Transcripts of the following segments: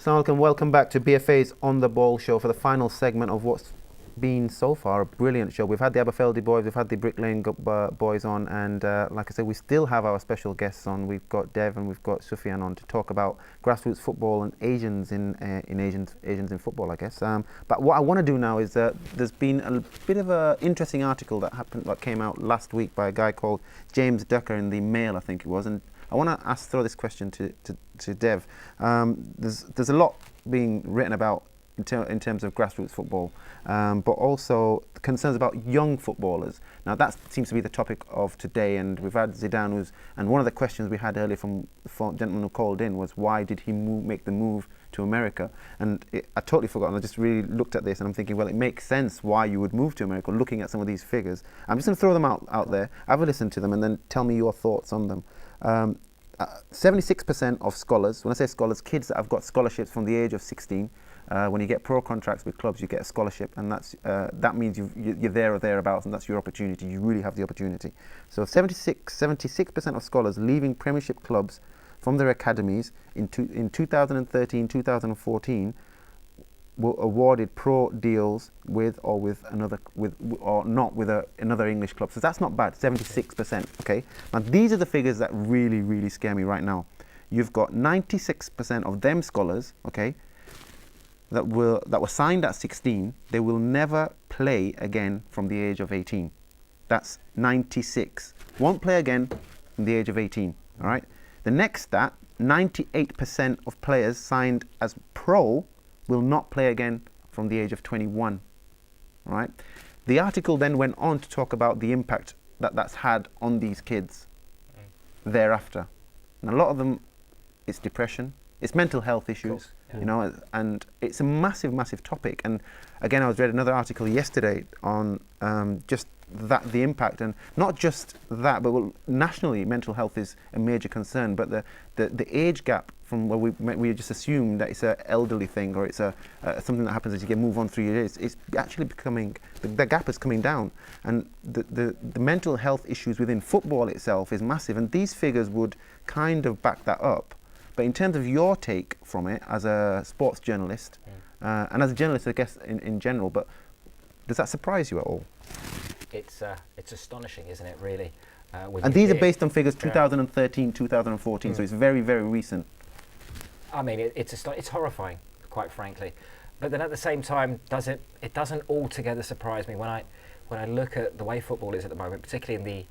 Assalamu alaikum, welcome back to BFA's On The Ball show for the final segment of what's been so far a brilliant show. We've had the Aberfeldy boys, we've had the Brick Lane boys on, and like I said, we still have our special guests on. We've got Dev and we've got Sufian on to talk about grassroots football and Asians in Asians in football, I guess. But what I want to do now is there's been a bit of an interesting article that came out last week by a guy called James Ducker in the Mail, I think it was, and I want to throw this question to Dev. There's a lot being written about in terms of grassroots football, but also concerns about young footballers. Now that seems to be the topic of today, and we've had Zidane, and one of the questions we had earlier from the gentleman who called in was why did he make the move to America? And I totally forgot, and I just really looked at this and I'm thinking, well, it makes sense why you would move to America looking at some of these figures. I'm just going to throw them out there, have a listen to them, and then tell me your thoughts on them. 76% of scholars, when I say scholars, kids that have got scholarships from the age of 16, when you get pro contracts with clubs, you get a scholarship, and that means you're there or thereabouts, and that's your opportunity. You really have the opportunity. So 76% of scholars leaving Premiership clubs from their academies in 2013, 2014 were awarded pro deals with another English club. So that's not bad, 76%. Okay. Now these are the figures that really scare me right now. You've got 96% of them scholars, okay, that were signed at 16. They will never play again from the age of 18. That's 96. Won't play again from the age of 18. All right. The next stat: 98% of players signed as pro will not play again from the age of 21. Right? The article then went on to talk about the impact that's had on these kids thereafter. And a lot of them, it's depression, it's mental health issues, you know, and it's a massive topic. And again, I read another article yesterday on just the impact, and not just that, but nationally mental health is a major concern, but the age gap from where we just assume that it's an elderly thing, or it's something that happens as you move on through your years. It's actually becoming, the gap is coming down, and the mental health issues within football itself is massive, and these figures would kind of back that up. But in terms of your take from it as a sports journalist, and as a journalist, I guess, in general, but does that surprise you at all? It's astonishing, isn't it, really? And these are based on figures 2013, 2014, so it's very recent. I mean, it's horrifying, quite frankly. But then at the same time, it doesn't altogether surprise me when I look at the way football is at the moment, particularly in the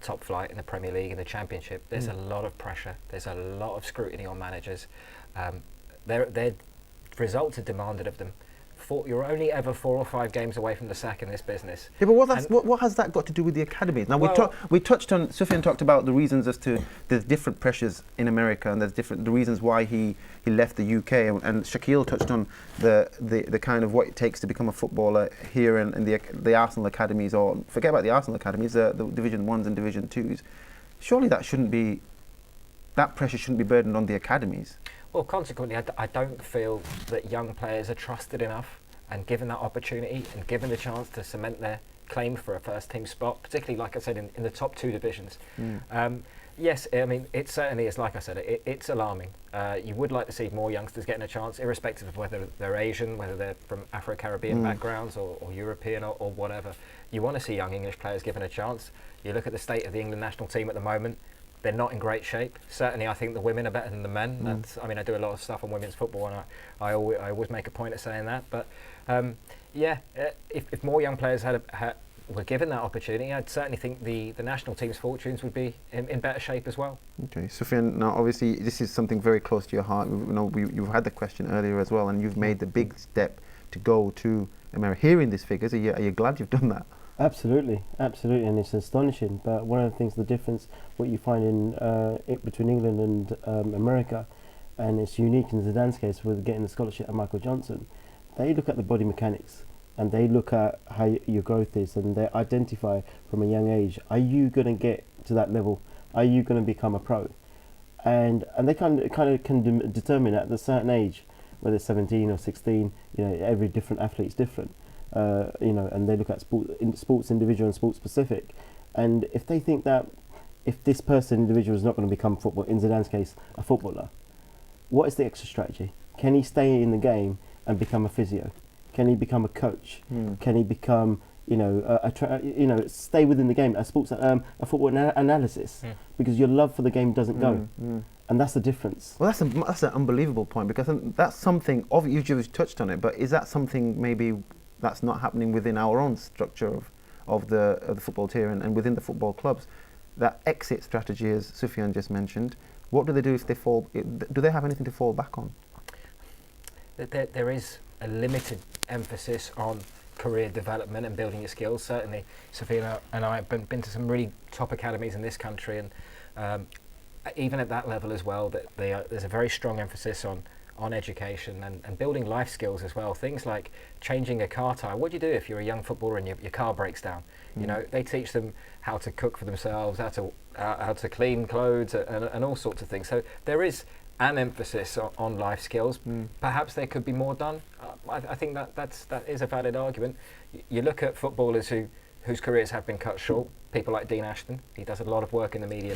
top flight, in the Premier League, in the Championship. There's a lot of pressure. There's a lot of scrutiny on managers. Their results are demanded of them. You're only ever 4 or 5 games away from the sack in this business. Yeah, but what has that got to do with the academies? Now, we touched on, Sufian talked about the reasons as to there's different pressures in America, and there's the reasons why he left the UK, and Shaquille touched on the kind of what it takes to become a footballer here in the Arsenal academies, or forget about the Arsenal academies, the Division 1s and Division 2s. Surely that pressure shouldn't be burdened on the academies. Well, consequently, I don't feel that young players are trusted enough and given that opportunity and given the chance to cement their claim for a first team spot, particularly, like I said, in the top 2 divisions. Yes, I mean, it certainly is, like I said, it's alarming. You would like to see more youngsters getting a chance, irrespective of whether they're Asian, whether they're from Afro-Caribbean backgrounds or European or whatever. You want to see young English players given a chance. You look at the state of the England national team at the moment. They're not in great shape. Certainly, I think the women are better than the men. I mean, I do a lot of stuff on women's football, and I always make a point of saying that. But if more young players were given that opportunity, I'd certainly think the national team's fortunes would be in better shape as well. Okay, Sufian, now obviously this is something very close to your heart. You've had the question earlier as well, and you've made the big step to go to America. Hearing these figures, are you glad you've done that? Absolutely, and it's astonishing. But one of the things, the difference, what you find in between England and America, and it's unique in Zidane's case with getting the scholarship at Michael Johnson, they look at the body mechanics and they look at how your growth is, and they identify from a young age, are you going to get to that level? Are you going to become a pro? And they kind of can determine at a certain age, whether it's 17 or 16. You know, every different athlete's different. And they look at sports individual and sports specific, and if they think that if this individual is not going to become in Zidane's case, a footballer, what is the extra strategy? Can he stay in the game and become a physio? Can he become a coach? Can he become, stay within the game, a football analysis? Because your love for the game doesn't go, and that's the difference. Well, that's an unbelievable point, because that's something, obviously you've touched on it, but is that something maybe that's not happening within our own structure of the football tier and within the football clubs? That exit strategy, as Sufian just mentioned, what do they do if they fall? Do they have anything to fall back on? There is a limited emphasis on career development and building your skills. Certainly, Sufian and I have been to some really top academies in this country, and even at that level as well, there's a very strong emphasis on education and building life skills as well. Things like changing a car tyre. What do you do if you're a young footballer and your car breaks down? You know, they teach them how to cook for themselves, how to clean clothes, and all sorts of things. So there is an emphasis on life skills. Perhaps there could be more done. I think that is a valid argument. You look at footballers whose careers have been cut short. People like Dean Ashton, he does a lot of work in the media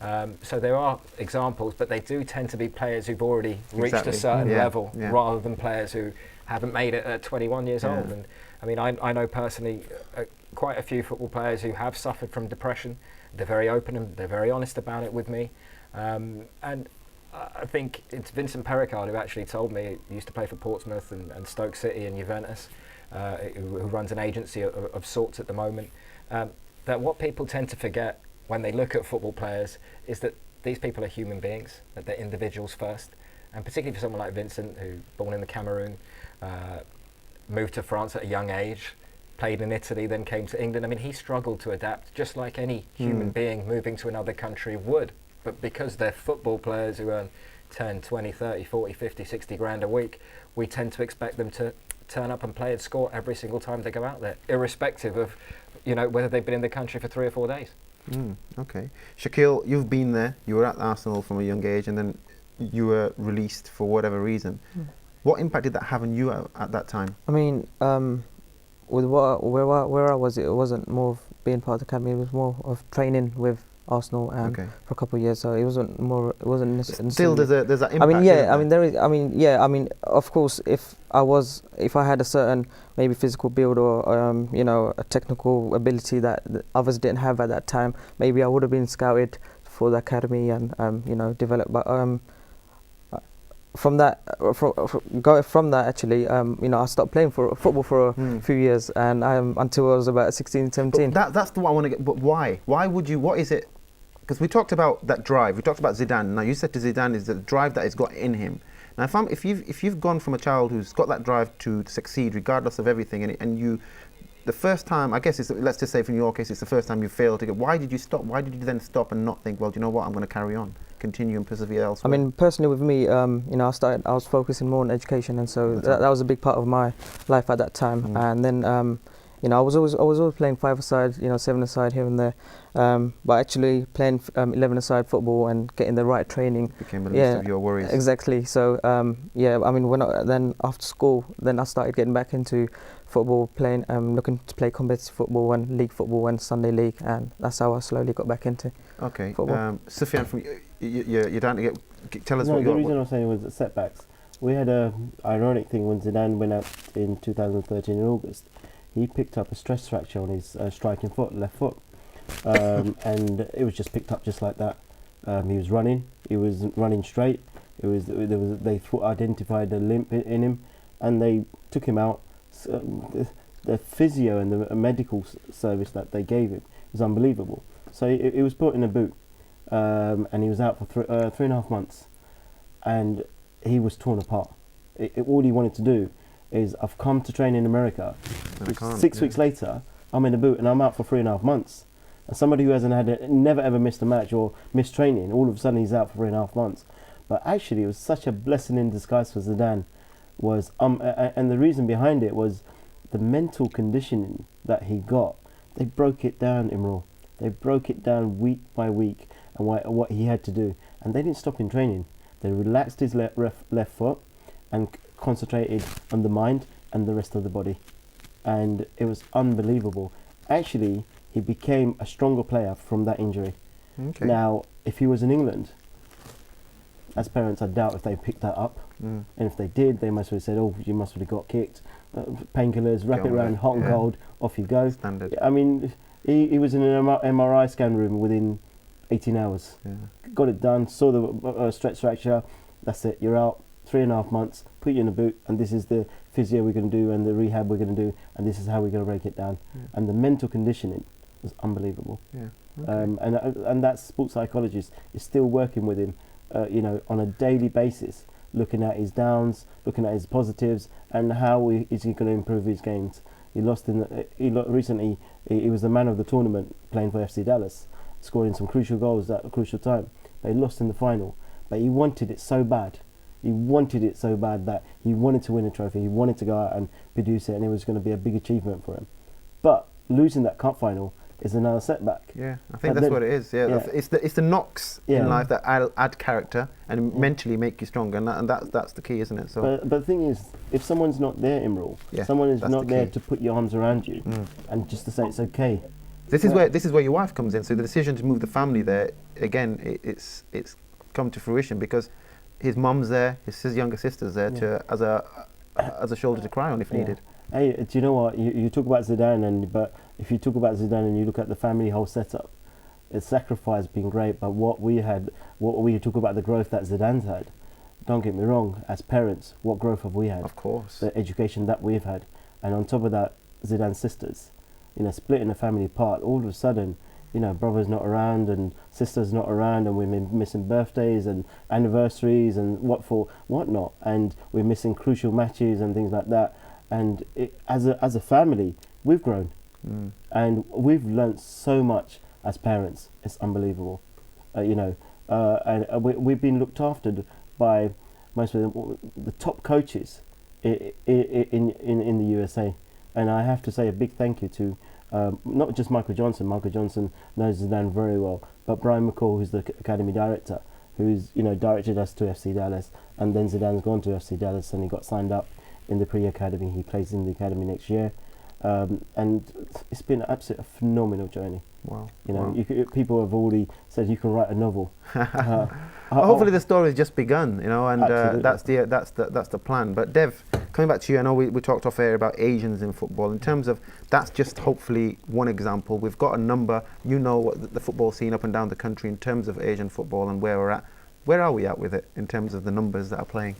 now. So there are examples, but they do tend to be players who've already reached a certain level, rather than players who haven't made it at 21 years old. And I mean, I know personally quite a few football players who have suffered from depression. They're very open and they're very honest about it with me. And I think it's Vincent Perricard who actually told me, he used to play for Portsmouth and Stoke City and Juventus, who runs an agency of sorts at the moment, that what people tend to forget when they look at football players is that these people are human beings, that they're individuals first. And particularly for someone like Vincent, who born in the Cameroon, moved to France at a young age, played in Italy, then came to England. I mean, he struggled to adapt just like any human being moving to another country would. But because they're football players who earn 10, 20, 30, 40, 50, 60 grand a week, we tend to expect them to turn up and play and score every single time they go out there, irrespective of, whether they've been in the country for 3 or 4 days. Okay. Shaquille, you've been there. You were at Arsenal from a young age, and then you were released for whatever reason. What impact did that have on you at that time? I mean, with where I was, it wasn't more of being part of the academy. It was more of training with Arsenal and for a couple of years. So it wasn't more. It wasn't necessarily. Still, there's that impact. I mean, yeah. I mean, there is. I mean, yeah. I mean, of course, if I had a certain maybe physical build or a technical ability that others didn't have at that time, maybe I would have been scouted for the academy and developed. But from that actually, I stopped playing for football for a few years, and until I was about 16, 17. But that's the one I want to get. But why? Why would you? What is it? Because we talked about that drive. We talked about Zidane. Now you said to Zidane is the drive that he's got in him. Now if you've gone from a child who's got that drive to succeed regardless of everything, and you, the first time, I guess let's just say from your case, it's the first time you failed to get. Why did you stop? Why did you then stop and not think, well, do you know what? I'm going to carry on, continue and persevere elsewhere? I mean, personally with me, I was focusing more on education, and so that was a big part of my life at that time. And then I was always playing 5-a-side, 7-a-side here and there, but actually playing 11-a-side football and getting the right training became the least of your worries. Exactly. So I mean, then after school, then I started getting back into football, playing, looking to play competitive football and league football and Sunday league, and that's how I slowly got back into football. Sufian, from you're down to tell us what the reason I was saying was the setbacks. We had a ironic thing when Zidane went out in 2013 in August. He picked up a stress fracture on his striking foot, left foot, and it was just picked up just like that. He was running straight. They identified a limp in him, and they took him out. The physio and the medical service that they gave him was unbelievable. So it was put in a boot, and he was out for 3.5 months, and he was torn apart. All he wanted to do is, I've come to train in America. 6 weeks later, I'm in a boot and I'm out for 3.5 months. And somebody who hasn't never ever missed a match or missed training, all of a sudden he's out for 3.5 months. But actually, it was such a blessing in disguise for Zidane. And the reason behind it was the mental conditioning that he got. They broke it down, Imrul. They broke it down week by week and what he had to do. And they didn't stop in training. They relaxed his left foot and concentrated on the mind and the rest of the body. And it was unbelievable. Actually, he became a stronger player from that injury. Now, if he was in England, as parents, I doubt if they picked that up. And if they did, they must have said, "Oh, you must have got kicked. Painkillers, wrap Go it on around, then. hot and Yeah. cold, off you go." Standard. I mean, he was in an MRI scan room within 18 hours. Yeah. Got it done. Saw the stretch fracture. That's it. You're out. 3.5 months. Put you in a boot, and this is the physio we're going to do, and the rehab we're going to do, and this is how we're going to break it down. Yeah. And the mental conditioning was unbelievable. Yeah. Okay. And that sports psychologist is still working with him, on a daily basis, looking at his downs, looking at his positives, and how is he going to improve his games. He lost recently. He was the man of the tournament playing for FC Dallas, scoring some crucial goals at a crucial time. But he lost in the final. But he wanted it so bad. He wanted it so bad that he wanted to win a trophy. He wanted to go out and produce it, and it was going to be a big achievement for him. But losing that cup final is another setback. Yeah, I think But that's then- what it is. Yeah, yeah. it's the knocks Yeah. in life that add character and mentally make you stronger, and that's the key, isn't it? So But the thing is, if someone's not there, Imrul, Yeah, someone is that's not the there key. to put your arms around you and just to say it's okay. this is where your wife comes in. So the decision to move the family there again, it's come to fruition because his mum's there, his younger sister's there to as a shoulder to cry on if Yeah. needed. Hey, do you know what? You talk about Zidane, but if you talk about Zidane and you look at the family whole setup, the sacrifice been great. But what we talk about the growth that Zidane's had. Don't get me wrong. As parents, what growth have we had? Of course. The education that we've had, and on top of that, Zidane's sisters, splitting the family apart. All of a sudden, brother's not around and sister's not around, and we're missing birthdays and anniversaries and whatnot, and we're missing crucial matches and things like that. And as a family, we've grown, and we've learnt so much as parents. It's unbelievable, and we've been looked after by most of the top coaches in the USA. And I have to say a big thank you to not just Michael Johnson. Michael Johnson knows Zidane very well, but Brian McCall, who's the academy director, who's directed us to FC Dallas, and then Zidane's gone to FC Dallas and he got signed up in the pre-academy. He plays in the academy next year, and it's been an absolute phenomenal journey. Wow. Wow. People have already said you can write a novel. Well, hopefully the story's just begun, and Absolutely. that's the plan. But Dev, coming back to you, I know we talked off air about Asians in football. In terms of that's just hopefully one example. We've got a number. What the football scene up and down the country in terms of Asian football and where we're at. Where are we at with it in terms of the numbers that are playing?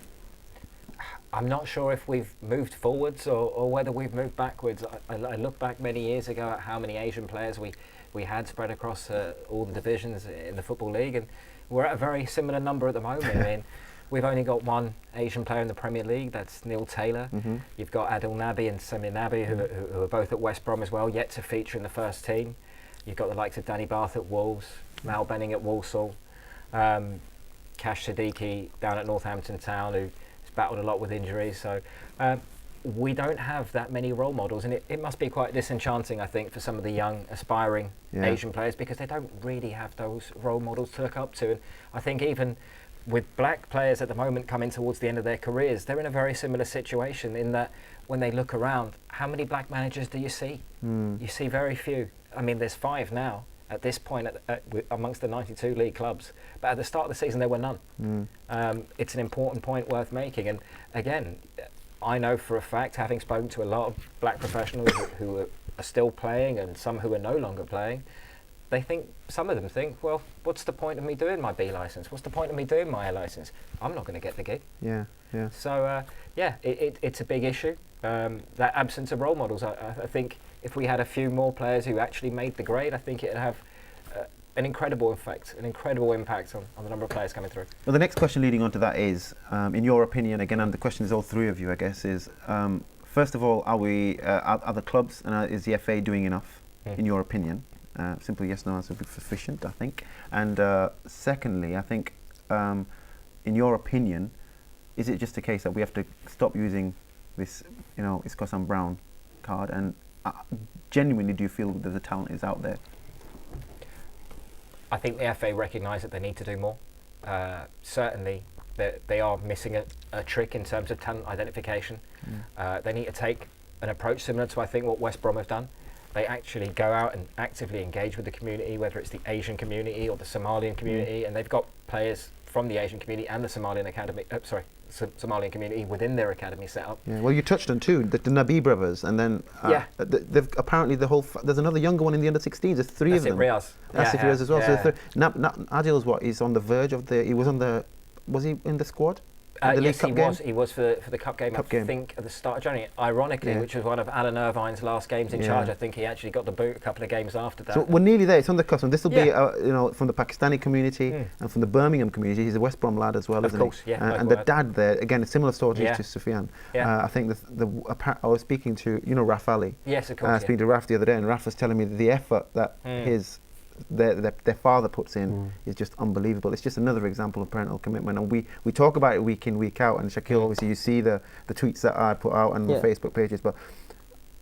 I'm not sure if we've moved forwards or whether we've moved backwards. I look back many years ago at how many Asian players we had spread across all the divisions in the Football League, and we're at a very similar number at the moment. I mean, we've only got one Asian player in the Premier League, that's Neil Taylor. Mm-hmm. You've got Adil Nabi and Sami Nabi, who are both at West Brom as well, yet to feature in the first team. You've got the likes of Danny Bath at Wolves, Mal Benning at Walsall, Kash Siddiqui down at Northampton Town, who's battled a lot with injuries. So we don't have that many role models, and it must be quite disenchanting, I think, for some of the young aspiring Asian players, because they don't really have those role models to look up to. And I think even with black players at the moment coming towards the end of their careers, they're in a very similar situation in that when they look around, how many black managers do you see? You see very few. I mean, there's 5 now at this point amongst the 92 league clubs, but at the start of the season there were none. It's an important point worth making, and again, I know for a fact, having spoken to a lot of black professionals who are still playing and some who are no longer playing, some of them think, well, what's the point of me doing my B licence? What's the point of me doing my A licence? I'm not going to get the gig. Yeah. So it's a big issue. That absence of role models. I think if we had a few more players who actually made the grade, I think it'd have an incredible effect, an incredible impact on the number of players coming through. Well, the next question leading on to that is, in your opinion, again, and the question is all three of you, I guess, is first of all, are the clubs and is the FA doing enough, in your opinion? Simple yes, no answer would be sufficient, I think. And secondly, I think, in your opinion, is it just a case that we have to stop using this, Iscos and Brown card? And genuinely, do you feel that the talent is out there? I think the FA recognise that they need to do more. Certainly, they are missing a trick in terms of talent identification. They need to take an approach similar to, I think, what West Brom have done. They actually go out and actively engage with the community, whether it's the Asian community or the Somalian community, and they've got players from the Asian community and the Somalian academy. Somalian community within their academy setup. Yeah, well, you touched on two, the Nabi brothers, and then they've apparently there's another younger one in the under-16s. There's three of them. Riaz. That's Riaz as well. Yeah. So Adil's what? He's on the verge of was he in the squad? The League Yes, Cup game? he was for the Cup game, think, at the start of January. Ironically, which was one of Alan Irvine's last games in charge. I think he actually got the boot a couple of games after that. So we're nearly there. It's on the cusp. And this will be, from the Pakistani community and from the Birmingham community. He's a West Brom lad as well, isn't he? Of course, yeah. And the dad there, again, a similar story to Sufian. I think I was speaking to, Raf Ali. Yes, of course. Speaking to Raf the other day, and Raf was telling me the effort that their father puts in is just unbelievable. It's just another example of parental commitment, and we talk about it week in, week out. And Shaquille, obviously you see the tweets that I put out on my Facebook pages, but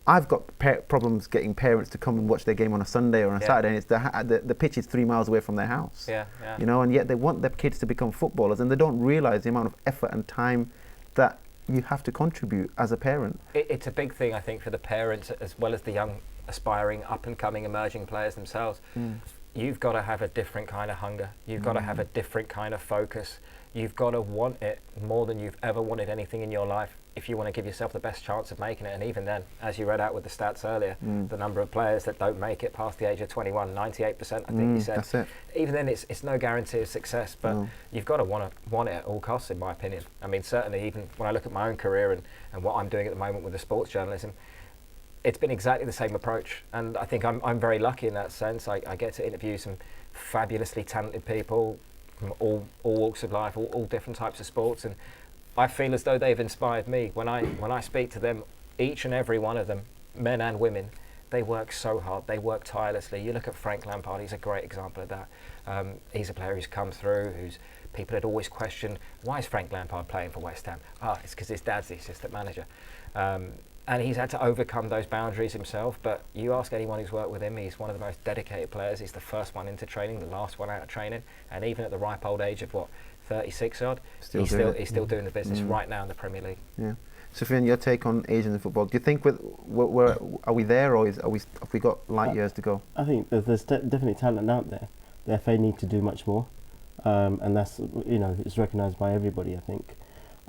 I've got problems getting parents to come and watch their game on a Sunday or on a Saturday, and it's the pitch is 3 miles away from their house. And yet they want their kids to become footballers, and they don't realise the amount of effort and time that you have to contribute as a parent. It's a big thing, I think, for the parents as well as the young aspiring up and coming emerging players themselves. You've got to have a different kind of hunger. You've got to have a different kind of focus. You've got to want it more than you've ever wanted anything in your life if you want to give yourself the best chance of making it. And even then, as you read out with the stats earlier, the number of players that don't make it past the age of 21, 98% I think you said. That's it. Even then it's no guarantee of success, but you've got to want it at all costs, in my opinion. I mean, certainly even when I look at my own career and what I'm doing at the moment with the sports journalism, it's been exactly the same approach, and I think I'm very lucky in that sense. I get to interview some fabulously talented people from all walks of life, all different types of sports, and I feel as though they've inspired me. When I speak to them, each and every one of them, men and women, they work so hard, they work tirelessly. You look at Frank Lampard, he's a great example of that. He's a player who's come through, who's people had always questioned, why is Frank Lampard playing for West Ham? It's because his dad's the assistant manager. And he's had to overcome those boundaries himself, but you ask anyone who's worked with him, he's one of the most dedicated players. He's the first one into training, the last one out of training, and even at the ripe old age of 36 odd, he's still doing the business right now in the Premier League. Yeah. Sufian, your take on Asians in football? Do you think are we there, or have we got light years to go? I think there's definitely talent out there. The FA need to do much more, and that's it's recognised by everybody, I think.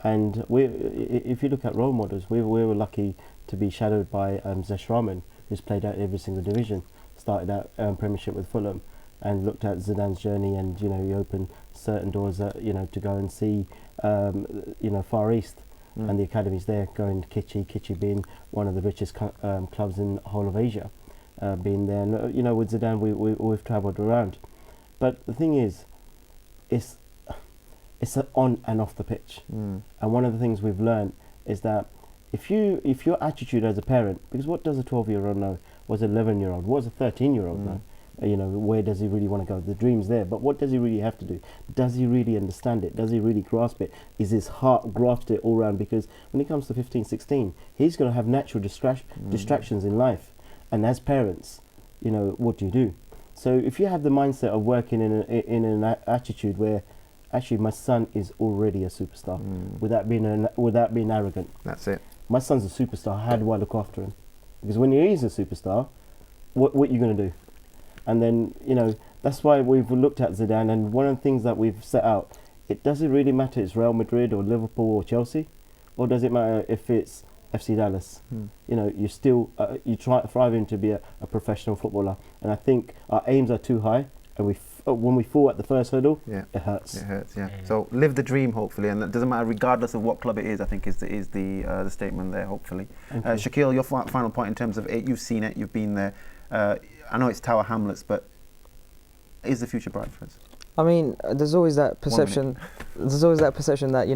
And if you look at role models, we were lucky to be shadowed by Zesh Rahman, who's played out every single division, started out Premiership with Fulham, and looked at Zidane's journey, and he opened certain doors that to go and see Far East and the academies there, going to Kitchi being one of the richest clubs in the whole of Asia, being there. And, with Zidane we've travelled around, but the thing is, it's on and off the pitch. And one of the things we've learned is that if your attitude as a parent, because what does a 12-year-old know? What's an 11-year-old? What's a 13-year-old know? Where does he really want to go? The dream's there, but what does he really have to do? Does he really understand it? Does he really grasp it? Is his heart grafted all around? Because when it comes to 15, 16, he's going to have natural distractions in life. And as parents, what do you do? So if you have the mindset of working in an attitude where actually my son is already a superstar, without being arrogant. That's it. My son's a superstar. How do I look after him? Because when he is a superstar, what are you going to do? And then that's why we've looked at Zidane, and one of the things that we've set out, does it really matter if it's Real Madrid or Liverpool or Chelsea, or does it matter if it's FC Dallas? You still you thrive to be a professional footballer, and I think our aims are too high, and when we fall at the first hurdle, it hurts. It hurts, yeah. So live the dream, hopefully, and it doesn't matter regardless of what club it is. I think is the statement there. Hopefully, Shaquille, your final point in terms of it. You've seen it. You've been there. I know it's Tower Hamlets, but is the future bright for us? I mean, there's always that perception. There's always that perception that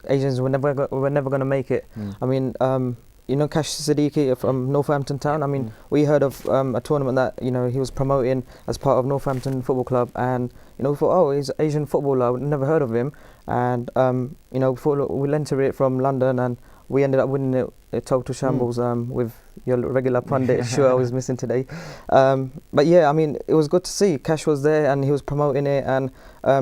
Asians were never going to make it. I mean, Kash Siddiqui from Northampton Town. I mean, we heard of a tournament that he was promoting as part of Northampton Football Club, and we thought, he's an Asian footballer. We'd never heard of him, and we'll enter it from London, and we ended up winning it a total shambles with your regular pundit Shua was missing today. But yeah, I mean, it was good to see Cash was there and he was promoting it, and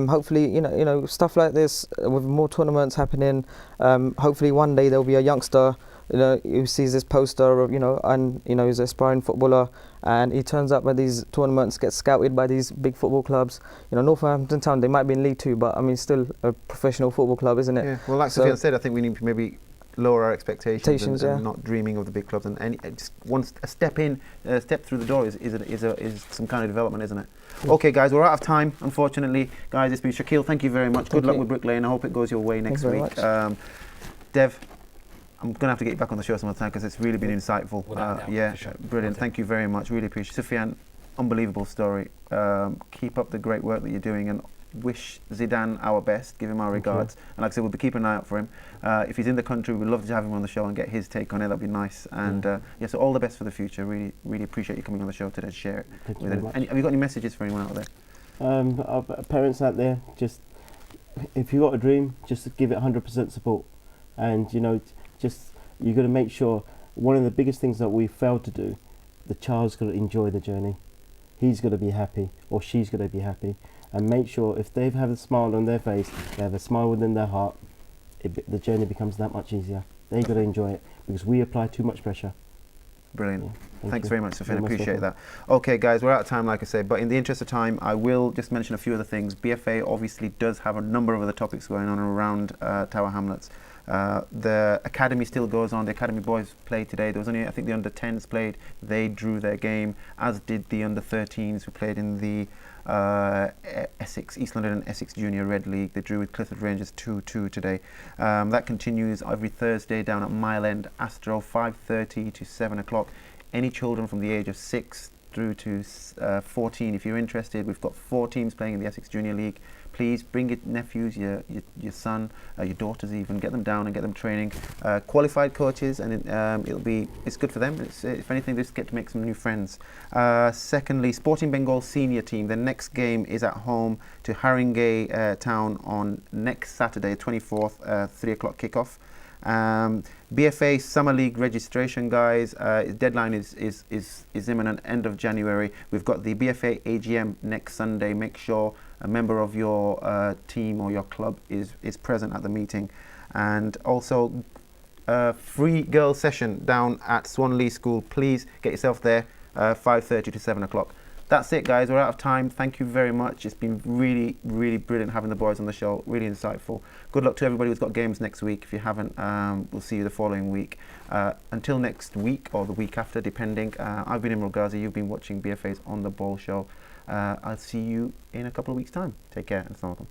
hopefully stuff like this with more tournaments happening, hopefully one day there'll be a youngster he sees this poster of, and he's an aspiring footballer, and he turns up at these tournaments, gets scouted by these big football clubs. Northampton Town, they might be in League Two, but I mean, still a professional football club, isn't it? Yeah. Well, like Sufian said, I think we need to maybe lower our expectations and not dreaming of the big clubs, and just a step through the door is some kind of development, isn't it? Yeah. Okay, guys, we're out of time, unfortunately. Guys, it's been Shaquille. Thank you very much. Good luck with Brick Lane. I hope it goes your way next week. Dev, I'm going to have to get you back on the show some other time because it's really been insightful. Yeah, sure. Brilliant. Thank you very much. Really appreciate it. Sufian, unbelievable story. Keep up the great work that you're doing, and wish Zidane our best. Give him our regards. And like I said, we'll be keeping an eye out for him. If he's in the country, we'd love to have him on the show and get his take on it. That'd be nice. And so all the best for the future. Really, really appreciate you coming on the show today to share it. Thank you very much. Have you got any messages for anyone out there? Our parents out there, just if you got a dream, just give it 100% support. And just you got to make sure. One of the biggest things that we failed to do, the child's got to enjoy the journey. He's got to be happy, or she's got to be happy, and make sure if they have a smile on their face, they have a smile within their heart, the journey becomes that much easier. They got to enjoy it, because we apply too much pressure. Brilliant. Yeah, Thanks very much, Sufian. Appreciate that. Okay, guys, we're out of time, like I said, but in the interest of time, I will just mention a few other things. BFA obviously does have a number of other topics going on around Tower Hamlets. The academy still goes on. The academy boys played today. There was only, I think, the under 10s played. They drew their game, as did the under 13s who played in the East London and Essex Junior Red League. They drew with Clifford Rangers 2-2 today. That continues every Thursday down at Mile End Astro, 5:30 to 7 o'clock. Any children from the age of 6 through to 14, if you're interested, we've got 4 teams playing in the Essex Junior League. Please bring your nephews, your son, your daughters even, get them down and get them training. Qualified coaches, and it's good for them. If anything, they just get to make some new friends. Secondly, Sporting Bengal senior team, their next game is at home to Haringey Town on next Saturday, 24th, 3 o'clock kickoff. BFA Summer League registration, guys. Deadline is imminent, end of January. We've got the BFA AGM next Sunday. Make sure a member of your team or your club is present at the meeting. And also free girls session down at Swanley School. Please get yourself there, 5:30 to 7 o'clock. That's it, guys. We're out of time. Thank you very much. It's been really, really brilliant having the boys on the show. Really insightful. Good luck to everybody who's got games next week. If you haven't, we'll see you the following week. Until next week or the week after, depending. I've been Imran Ghazi. You've been watching BFA's On The Ball show. I'll see you in a couple of weeks' time. Take care and assalamu alaikum.